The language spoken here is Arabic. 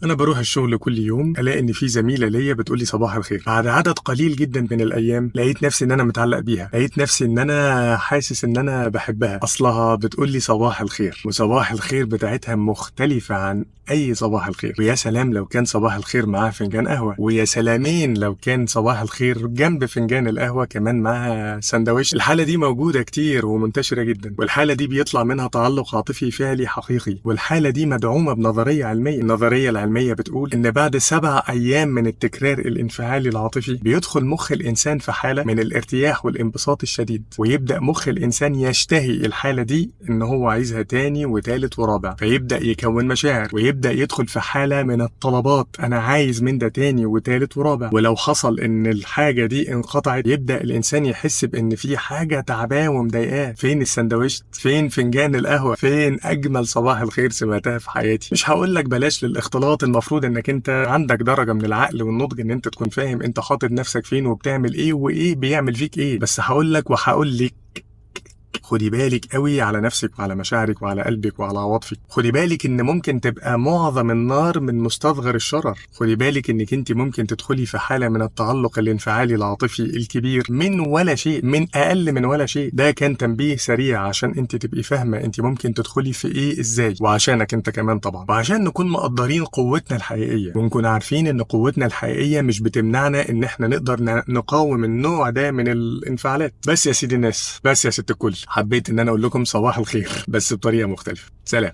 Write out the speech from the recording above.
انا بروح الشغل كل يوم، الاقي ان في زميله ليا بتقول لي صباح الخير. بعد عدد قليل جدا من الايام لقيت نفسي ان انا متعلق بيها، لقيت نفسي ان انا حاسس ان انا بحبها. اصلها بتقول لي صباح الخير، وصباح الخير بتاعتها مختلفه عن اي صباح الخير. ويا سلام لو كان صباح الخير معاها فنجان قهوه، ويا سلامين لو كان صباح الخير جنب فنجان القهوه كمان معاها سندوتش. الحاله دي موجوده كتير ومنتشره جدا، والحاله دي بيطلع منها تعلق عاطفي فعلي حقيقي. والحاله دي مدعومه بنظريه علميه. النظريه العلميه بتقول ان بعد 7 ايام من التكرار الانفعالي العاطفي بيدخل مخ الانسان في حاله من الارتياح والانبساط الشديد، ويبدا مخ الانسان يشتهي الحاله دي ان هو عايزها تاني وتالت ورابع، فيبدا يكون مشاعر ويبدا يدخل في حاله من الطلبات، انا عايز من ده تاني وتالت ورابع. ولو حصل ان الحاجه دي انقطعت يبدا الانسان يحس بان في حاجه تعباه ومضايقاه. فين السندوتش؟ فين فنجان القهوه؟ فين اجمل صباح الخير سمعتها في حياتي؟ مش هقول لك بلاش للاختلاط، المفروض انك انت عندك درجه من العقل والنضج ان انت تكون فاهم انت حاطط نفسك فين وبتعمل ايه وايه بيعمل فيك ايه. بس هقول لك وهقول لك، خدي بالك قوي على نفسك وعلى مشاعرك وعلى قلبك وعلى عواطفك. خدي بالك ان ممكن تبقى معظم النار من مستصغر الشرر. خدي بالك انك انت ممكن تدخلي في حالة من التعلق الانفعالي العاطفي الكبير من ولا شيء، من اقل من ولا شيء. ده كان تنبيه سريع عشان انت تبقي فاهمة انت ممكن تدخلي في ايه ازاي، وعشانك انت كمان طبعا، وعشان نكون مقدرين قوتنا الحقيقية ونكون عارفين ان قوتنا الحقيقية مش بتمنعنا ان احنا نقدر نقاوم النوع ده من الانفعالات. بس يا سيدي الناس، بس يا ست الكل، حبيت ان انا اقول لكم صباح الخير بس بطريقه مختلفه. سلام.